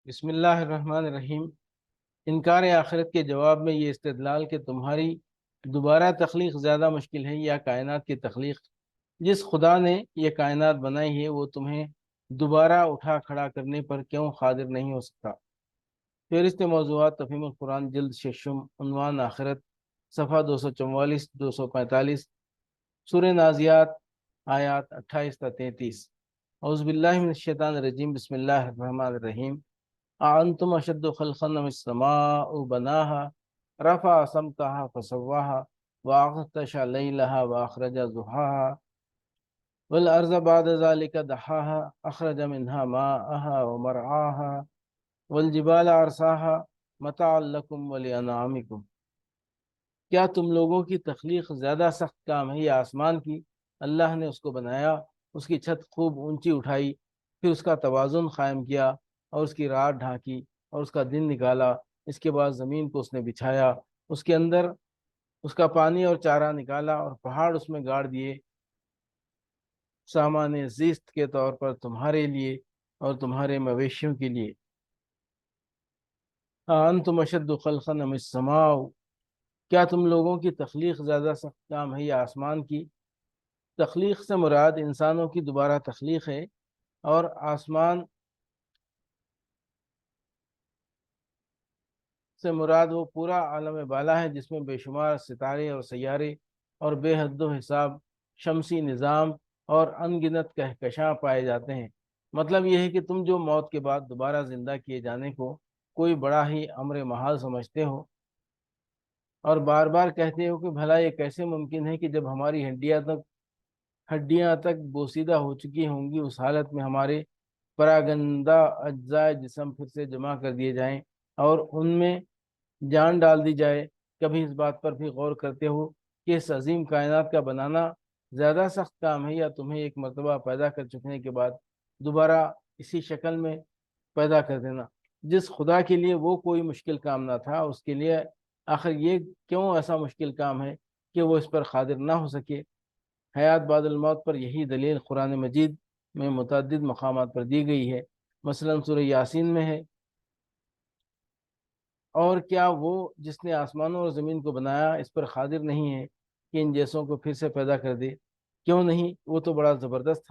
بسم اللہ الرحمن الرحیم۔ انکار آخرت کے جواب میں یہ استدلال کہ تمہاری دوبارہ تخلیق زیادہ مشکل ہے یا کائنات کی تخلیق؟ جس خدا نے یہ کائنات بنائی ہے وہ تمہیں دوبارہ اٹھا کھڑا کرنے پر کیوں قادر نہیں ہو سکتا؟ فہرست موضوعات تفہیم القرآن جلد ششم، عنوان آخرت، صفحہ 244 245، سورہ نازیات آیات 28 تا 33۔ اعوذ باللہ من الشیطان الرجیم، بسم اللہ الرحمن الرحیم۔ أأنتم أشد خلقا أم السماء بناها رفع سمكها فسواها وأغطش ليلها وأخرج ضحاها والأرض بعد ذلك دحاها أخرج منها ماءها ومرعاها والجبال أرساها متاعا لكم ولأنعامكم۔ کیا تم لوگوں کی تخلیق زیادہ سخت کام ہے یا آسمان کی؟ اللہ نے اس کو بنایا، اس کی چھت خوب اونچی اٹھائی، پھر اس کا توازن قائم کیا اور اس کی رات ڈھانکی اور اس کا دن نکالا۔ اس کے بعد زمین کو اس نے بچھایا، اس کے اندر اس کا پانی اور چارہ نکالا اور پہاڑ اس میں گاڑ دیے سامان زیست کے طور پر تمہارے لیے اور تمہارے مویشیوں کے لیے۔ انتم اشد خلقا ام السماء، کیا تم لوگوں کی تخلیق زیادہ سخت کام ہے یا آسمان کی؟ تخلیق سے مراد انسانوں کی دوبارہ تخلیق ہے، اور آسمان سے مراد وہ پورا عالم بالا ہے جس میں بے شمار ستارے اور سیارے اور بے حد و حساب شمسی نظام اور ان گنت کہکشاں پائے جاتے ہیں۔ مطلب یہ ہے کہ تم جو موت کے بعد دوبارہ زندہ کیے جانے کو کوئی بڑا ہی امر محال سمجھتے ہو اور بار بار کہتے ہو کہ بھلا یہ کیسے ممکن ہے کہ جب ہماری ہڈیاں تک بوسیدہ ہو چکی ہوں گی، اس حالت میں ہمارے پراگندہ اجزائے جسم پھر سے جمع کر دیے جائیں اور ان میں جان ڈال دی جائے۔ کبھی اس بات پر بھی غور کرتے ہو کہ اس عظیم کائنات کا بنانا زیادہ سخت کام ہے یا تمہیں ایک مرتبہ پیدا کر چکنے کے بعد دوبارہ اسی شکل میں پیدا کر دینا؟ جس خدا کے لیے وہ کوئی مشکل کام نہ تھا، اس کے لیے آخر یہ کیوں ایسا مشکل کام ہے کہ وہ اس پر قادر نہ ہو سکے؟ حیات بعد الموت پر یہی دلیل قرآن مجید میں متعدد مقامات پر دی گئی ہے، مثلا سورہ یاسین میں ہے، اور کیا وہ جس نے آسمانوں اور زمین کو بنایا اس پر قادر نہیں ہے کہ ان جیسوں کو پھر سے پیدا کر دے؟ کیوں نہیں؟ وہ تو بڑا زبردست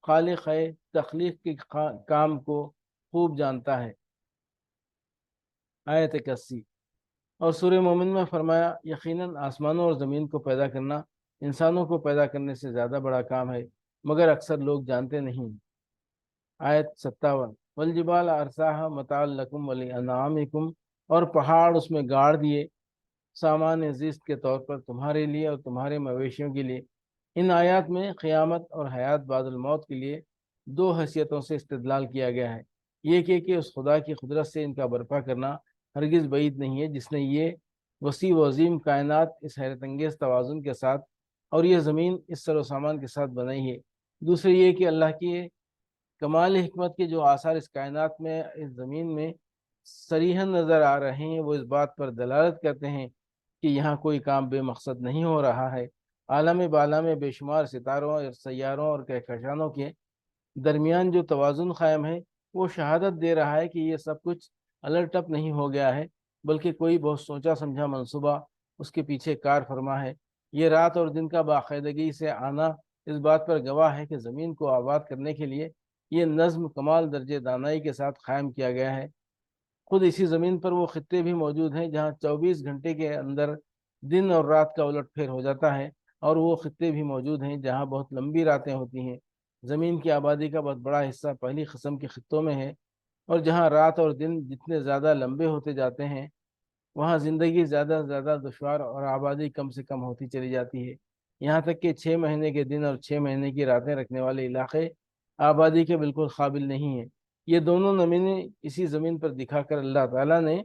خالق ہے، تخلیق کے کام کو خوب جانتا ہے۔ آیت 81۔ اور سورہ مومن میں فرمایا، یقیناً آسمانوں اور زمین کو پیدا کرنا انسانوں کو پیدا کرنے سے زیادہ بڑا کام ہے، مگر اکثر لوگ جانتے نہیں۔ آیت 57۔ والجبال ارساها متاعا لکم ولانعامکم، اور پہاڑ اس میں گاڑ دیے سامان زیست کے طور پر تمہارے لیے اور تمہارے مویشیوں کے لیے۔ ان آیات میں قیامت اور حیات بعد الموت کے لیے دو حیثیتوں سے استدلال کیا گیا ہے۔ یہ کہ اس خدا کی قدرت سے ان کا برپا کرنا ہرگز بعید نہیں ہے جس نے یہ وسیع و عظیم کائنات اس حیرت انگیز توازن کے ساتھ اور یہ زمین اس سر و سامان کے ساتھ بنائی ہے۔ دوسری یہ کہ اللہ کی کمال حکمت کے جو آثار اس کائنات میں، اس زمین میں صریحاً نظر آ رہے ہیں، وہ اس بات پر دلالت کرتے ہیں کہ یہاں کوئی کام بے مقصد نہیں ہو رہا ہے۔ عالم بالا میں بے شمار ستاروں اور سیاروں اور کہکشانوں کے درمیان جو توازن قائم ہے، وہ شہادت دے رہا ہے کہ یہ سب کچھ الٹ اپ نہیں ہو گیا ہے، بلکہ کوئی بہت سوچا سمجھا منصوبہ اس کے پیچھے کار فرما ہے۔ یہ رات اور دن کا باقاعدگی سے آنا اس بات پر گواہ ہے کہ زمین کو آباد کرنے کے لیے یہ نظم کمال درجے دانائی کے ساتھ قائم کیا گیا ہے۔ خود اسی زمین پر وہ خطے بھی موجود ہیں جہاں 24 گھنٹے کے اندر دن اور رات کا الٹ پھیر ہو جاتا ہے، اور وہ خطے بھی موجود ہیں جہاں بہت لمبی راتیں ہوتی ہیں۔ زمین کی آبادی کا بہت بڑا حصہ پہلی قسم کے خطوں میں ہے، اور جہاں رات اور دن جتنے زیادہ لمبے ہوتے جاتے ہیں وہاں زندگی زیادہ سے زیادہ دشوار اور آبادی کم سے کم ہوتی چلی جاتی ہے، یہاں تک کہ 6 مہینے کے دن اور 6 مہینے کی راتیں رکھنے والے علاقے آبادی کے بالکل قابل نہیں ہیں۔ یہ دونوں نمونے اسی زمین پر دکھا کر اللہ تعالیٰ نے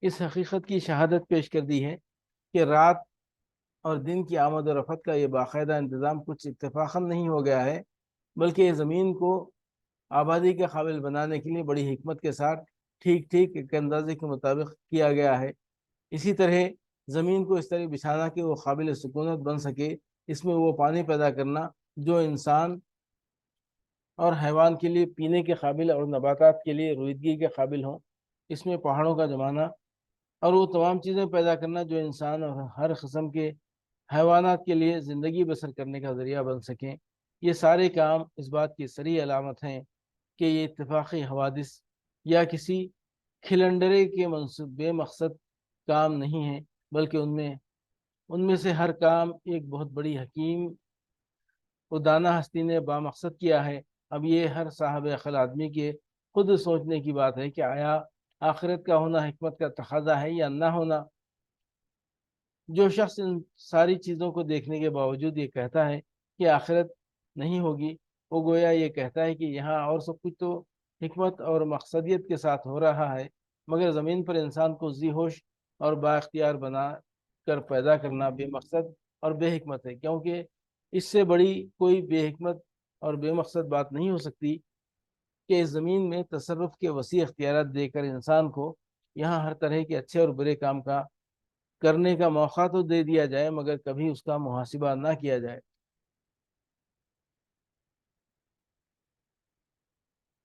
اس حقیقت کی شہادت پیش کر دی ہے کہ رات اور دن کی آمد و رفت کا یہ باقاعدہ انتظام کچھ اتفاقاً نہیں ہو گیا ہے، بلکہ یہ زمین کو آبادی کے قابل بنانے کے لیے بڑی حکمت کے ساتھ ٹھیک ٹھیک ایک اندازے کے مطابق کیا گیا ہے۔ اسی طرح زمین کو اس طرح بچھانا کہ وہ قابل سکونت بن سکے، اس میں وہ پانی پیدا کرنا جو انسان اور حیوان کے لیے پینے کے قابل اور نباتات کے لیے رویدگی کے قابل ہوں، اس میں پہاڑوں کا جمانا اور وہ تمام چیزیں پیدا کرنا جو انسان اور ہر قسم کے حیوانات کے لیے زندگی بسر کرنے کا ذریعہ بن سکیں، یہ سارے کام اس بات کی صریح علامت ہیں کہ یہ اتفاقی حوادث یا کسی کھلنڈرے کے بے مقصد کام نہیں ہیں، بلکہ ان میں سے ہر کام ایک بہت بڑی حکیم و دانا ہستی نے بامقصد کیا ہے۔ اب یہ ہر صاحب عقل آدمی کے خود سوچنے کی بات ہے کہ آیا آخرت کا ہونا حکمت کا تقاضا ہے یا نہ ہونا۔ جو شخص ان ساری چیزوں کو دیکھنے کے باوجود یہ کہتا ہے کہ آخرت نہیں ہوگی، وہ گویا یہ کہتا ہے کہ یہاں اور سب کچھ تو حکمت اور مقصدیت کے ساتھ ہو رہا ہے، مگر زمین پر انسان کو ذی ہوش اور با اختیار بنا کر پیدا کرنا بے مقصد اور بے حکمت ہے، کیونکہ اس سے بڑی کوئی بے حکمت اور بے مقصد بات نہیں ہو سکتی کہ اس زمین میں تصرف کے وسیع اختیارات دے کر انسان کو یہاں ہر طرح کے اچھے اور برے کام کا کرنے کا موقع تو دے دیا جائے، مگر کبھی اس کا محاسبہ نہ کیا جائے۔